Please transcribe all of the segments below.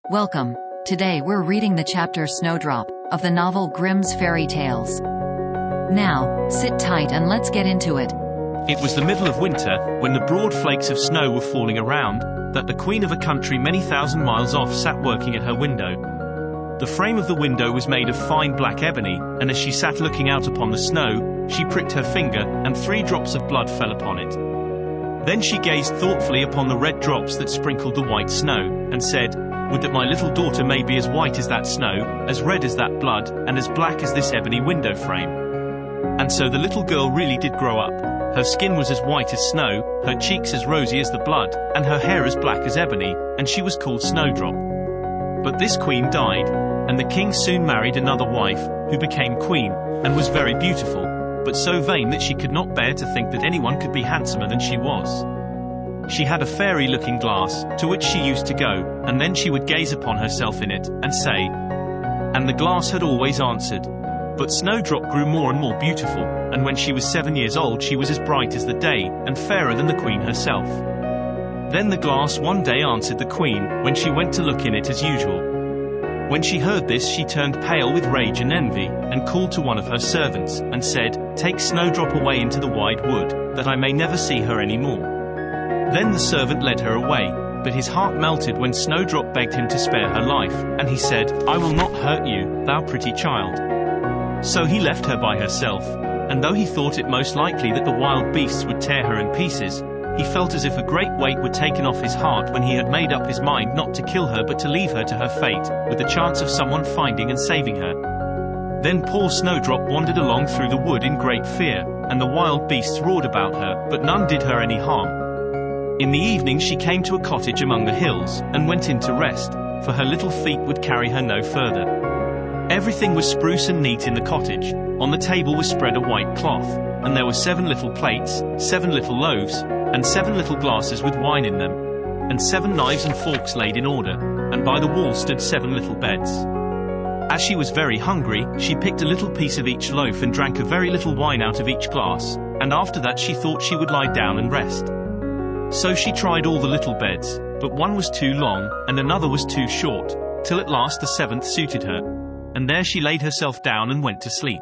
Welcome. Today we're reading the chapter Snowdrop of the novel Grimm's Fairy Tales. Now, sit tight and let's get into it. It was the middle of winter, when the broad flakes of snow were falling around, that the queen of a country many thousand miles off sat working at her window. The frame of the window was made of fine black ebony, and as she sat looking out upon the snow, she pricked her finger, and 3 drops of blood fell upon it. Then she gazed thoughtfully upon the red drops that sprinkled the white snow, and said, "Would that my little daughter may be as white as that snow, as red as that blood, and as black as this ebony window frame." And so the little girl really did grow up. Her skin was as white as snow, her cheeks as rosy as the blood, and her hair as black as ebony, and she was called Snowdrop. But this queen died, and the king soon married another wife, who became queen, and was very beautiful, but so vain that she could not bear to think that anyone could be handsomer than she was. She had a fairy-looking glass, to which she used to go, and then she would gaze upon herself in it, and say, and the glass had always answered. But Snowdrop grew more and more beautiful, and when she was 7 years old she was as bright as the day, and fairer than the queen herself. Then the glass one day answered the queen, when she went to look in it as usual. When she heard this she turned pale with rage and envy, and called to one of her servants, and said, "Take Snowdrop away into the wide wood, that I may never see her any more." Then the servant led her away, but his heart melted when Snowdrop begged him to spare her life, and he said, "I will not hurt you, thou pretty child." So he left her by herself, and though he thought it most likely that the wild beasts would tear her in pieces, he felt as if a great weight were taken off his heart when he had made up his mind not to kill her but to leave her to her fate, with the chance of someone finding and saving her. Then poor Snowdrop wandered along through the wood in great fear, and the wild beasts roared about her, but none did her any harm. In the evening she came to a cottage among the hills, and went in to rest, for her little feet would carry her no further. Everything was spruce and neat in the cottage. On the table was spread a white cloth, and there were 7 little plates, 7 little loaves, and 7 little glasses with wine in them, and 7 knives and forks laid in order, and by the wall stood 7 little beds. As she was very hungry, she picked a little piece of each loaf and drank a very little wine out of each glass, and after that she thought she would lie down and rest. So she tried all the little beds, but one was too long, and another was too short, till at last the 7th suited her, and there she laid herself down and went to sleep.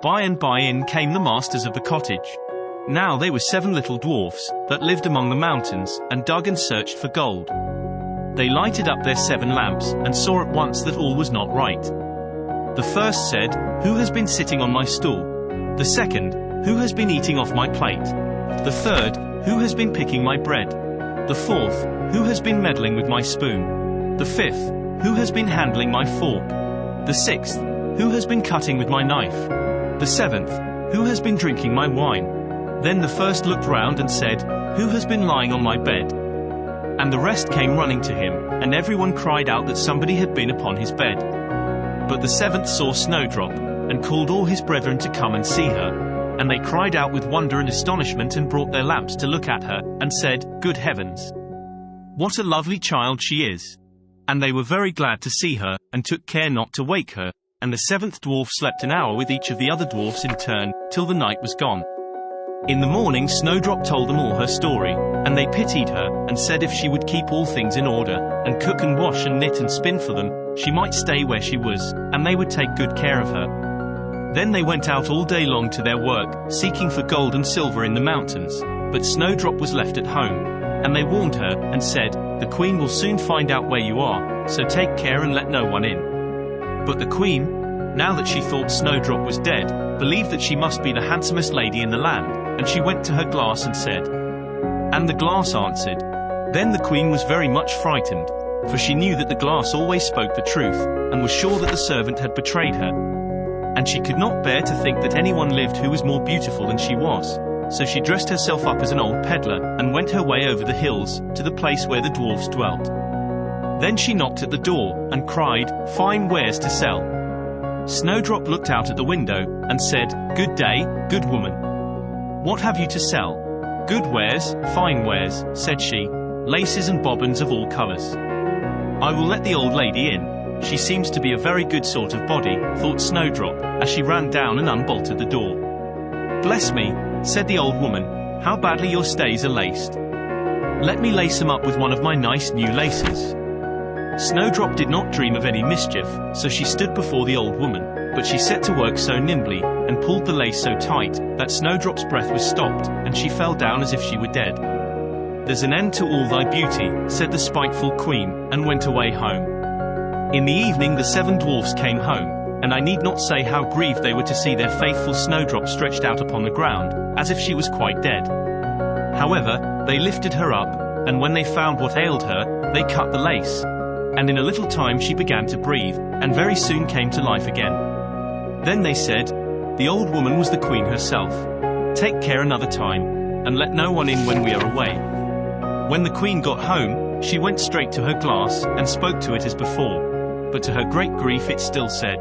By and by in came the masters of the cottage. Now they were 7 little dwarfs, that lived among the mountains, and dug and searched for gold. They lighted up their 7 lamps, and saw at once that all was not right. The first said, "Who has been sitting on my stool?" The second, "Who has been eating off my plate?" The third, "Who has been picking my bread?" The fourth, "Who has been meddling with my spoon?" The fifth, "Who has been handling my fork?" The sixth, "Who has been cutting with my knife?" The 7th, "Who has been drinking my wine?" Then the first looked round and said, "Who has been lying on my bed?" And the rest came running to him, and everyone cried out that somebody had been upon his bed. But the 7th saw Snowdrop, and called all his brethren to come and see her. And they cried out with wonder and astonishment, and brought their lamps to look at her, and said, "Good heavens! What a lovely child she is!" And they were very glad to see her, and took care not to wake her, and the 7th dwarf slept an hour with each of the other dwarfs in turn, till the night was gone. In the morning Snowdrop told them all her story, and they pitied her, and said if she would keep all things in order, and cook and wash and knit and spin for them, she might stay where she was, and they would take good care of her. Then they went out all day long to their work, seeking for gold and silver in the mountains, but Snowdrop was left at home, and they warned her, and said, "The queen will soon find out where you are, so take care and let no one in." But the queen, now that she thought Snowdrop was dead, believed that she must be the handsomest lady in the land, and she went to her glass and said, and the glass answered. Then the queen was very much frightened, for she knew that the glass always spoke the truth, and was sure that the servant had betrayed her. And she could not bear to think that anyone lived who was more beautiful than she was, so she dressed herself up as an old peddler, and went her way over the hills, to the place where the dwarfs dwelt. Then she knocked at the door, and cried, "Fine wares to sell." Snowdrop looked out at the window, and said, "Good day, good woman. What have you to sell?" "Good wares, fine wares," said she, "laces and bobbins of all colors." "I will let the old lady in. She seems to be a very good sort of body," thought Snowdrop, as she ran down and unbolted the door. "Bless me," said the old woman, "how badly your stays are laced. Let me lace them up with one of my nice new laces." Snowdrop did not dream of any mischief, so she stood before the old woman, but she set to work so nimbly, and pulled the lace so tight, that Snowdrop's breath was stopped, and she fell down as if she were dead. "There's an end to all thy beauty," said the spiteful queen, and went away home. In the evening the 7 dwarfs came home, and I need not say how grieved they were to see their faithful Snowdrop stretched out upon the ground, as if she was quite dead. However, they lifted her up, and when they found what ailed her, they cut the lace. And in a little time she began to breathe, and very soon came to life again. Then they said, "The old woman was the queen herself. Take care another time, and let no one in when we are away." When the queen got home, she went straight to her glass, and spoke to it as before. But to her great grief it still said.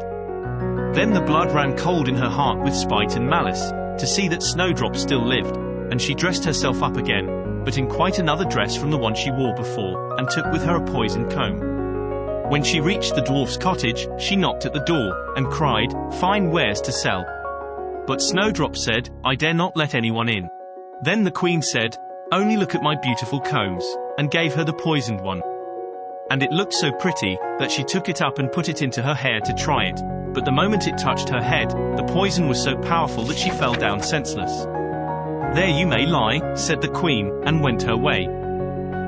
Then the blood ran cold in her heart with spite and malice, to see that Snowdrop still lived, and she dressed herself up again, but in quite another dress from the one she wore before, and took with her a poisoned comb. When she reached the dwarf's cottage, she knocked at the door, and cried, "Fine wares to sell." But Snowdrop said, "I dare not let anyone in." Then the queen said, "Only look at my beautiful combs," and gave her the poisoned one. And it looked so pretty, that she took it up and put it into her hair to try it, but the moment it touched her head, the poison was so powerful that she fell down senseless. "There you may lie," said the queen, and went her way.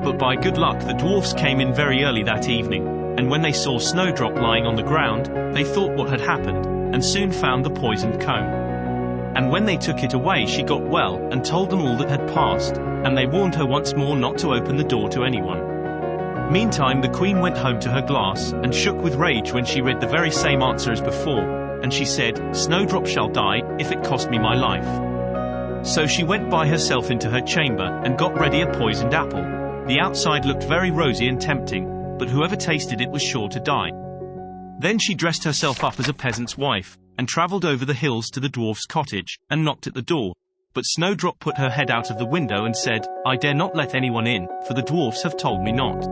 But by good luck the dwarfs came in very early that evening, and when they saw Snowdrop lying on the ground, they thought what had happened, and soon found the poisoned comb. And when they took it away she got well, and told them all that had passed, and they warned her once more not to open the door to anyone. Meantime the queen went home to her glass, and shook with rage when she read the very same answer as before, and she said, "Snowdrop shall die, if it cost me my life." So she went by herself into her chamber, and got ready a poisoned apple. The outside looked very rosy and tempting, but whoever tasted it was sure to die. Then she dressed herself up as a peasant's wife, and travelled over the hills to the dwarf's cottage, and knocked at the door. But Snowdrop put her head out of the window and said, "I dare not let anyone in, for the dwarfs have told me not."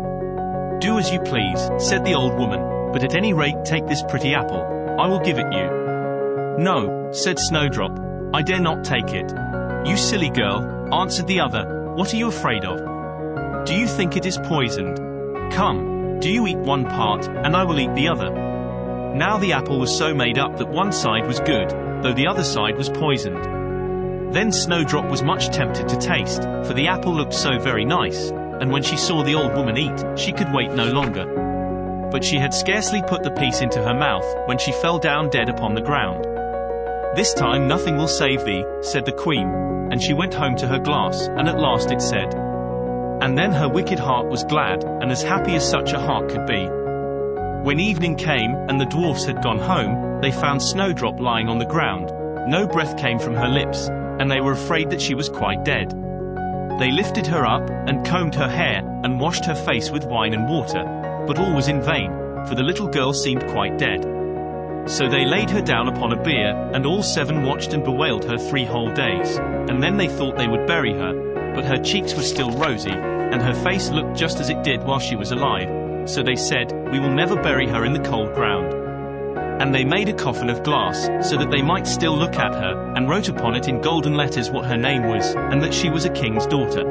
"Do as you please," said the old woman, "but at any rate take this pretty apple. I will give it you." "No," said Snowdrop, "I dare not take it." "You silly girl," answered the other, "what are you afraid of? Do you think it is poisoned? Come, do you eat one part, and I will eat the other." Now the apple was so made up that one side was good, though the other side was poisoned. Then Snowdrop was much tempted to taste, for the apple looked so very nice, and when she saw the old woman eat, she could wait no longer. But she had scarcely put the piece into her mouth, when she fell down dead upon the ground. "This time nothing will save thee," said the queen, and she went home to her glass, and at last it said. And then her wicked heart was glad, and as happy as such a heart could be. When evening came, and the dwarfs had gone home, they found Snowdrop lying on the ground. No breath came from her lips, and they were afraid that she was quite dead. They lifted her up, and combed her hair, and washed her face with wine and water, but all was in vain, for the little girl seemed quite dead. So they laid her down upon a bier, and all 7 watched and bewailed her 3 whole days, and then they thought they would bury her, but her cheeks were still rosy, and her face looked just as it did while she was alive. So they said, "We will never bury her in the cold ground." And they made a coffin of glass, so that they might still look at her, and wrote upon it in golden letters what her name was, and that she was a king's daughter.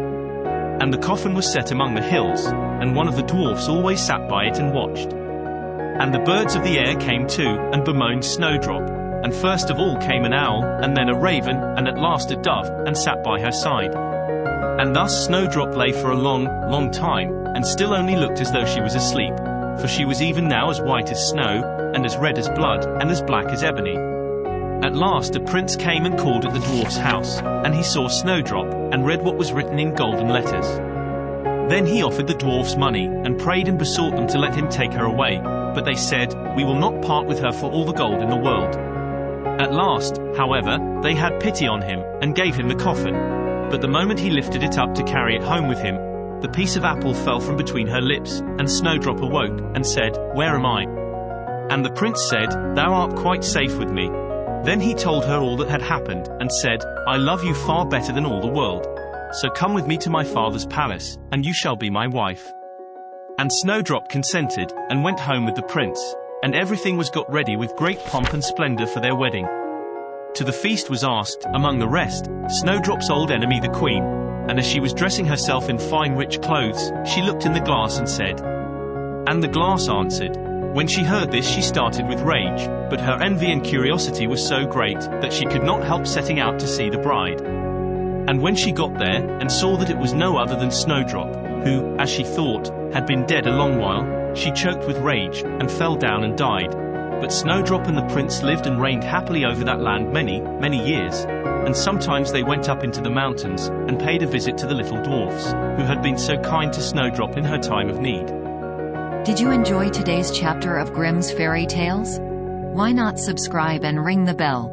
And the coffin was set among the hills, and one of the dwarfs always sat by it and watched. And the birds of the air came too, and bemoaned Snowdrop. And first of all came an owl, and then a raven, and at last a dove, and sat by her side. And thus Snowdrop lay for a long, long time, and still only looked as though she was asleep, for she was even now as white as snow, and as red as blood, and as black as ebony. At last a prince came and called at the dwarf's house, and he saw Snowdrop, and read what was written in golden letters. Then he offered the dwarfs money, and prayed and besought them to let him take her away, but they said, "We will not part with her for all the gold in the world." At last, however, they had pity on him, and gave him the coffin. But the moment he lifted it up to carry it home with him, the piece of apple fell from between her lips, and Snowdrop awoke, and said, "Where am I?" And the prince said, "Thou art quite safe with me." Then he told her all that had happened, and said, "I love you far better than all the world. So come with me to my father's palace, and you shall be my wife." And Snowdrop consented, and went home with the prince, and everything was got ready with great pomp and splendor for their wedding. To the feast was asked, among the rest, Snowdrop's old enemy the queen, and as she was dressing herself in fine rich clothes, she looked in the glass and said, And the glass answered. When she heard this, she started with rage, but her envy and curiosity was so great that she could not help setting out to see the bride. And when she got there, and saw that it was no other than Snowdrop, who, as she thought, had been dead a long while, she choked with rage, and fell down and died. But Snowdrop and the prince lived and reigned happily over that land many, many years, and sometimes they went up into the mountains, and paid a visit to the little dwarfs, who had been so kind to Snowdrop in her time of need. Did you enjoy today's chapter of Grimm's Fairy Tales? Why not subscribe and ring the bell?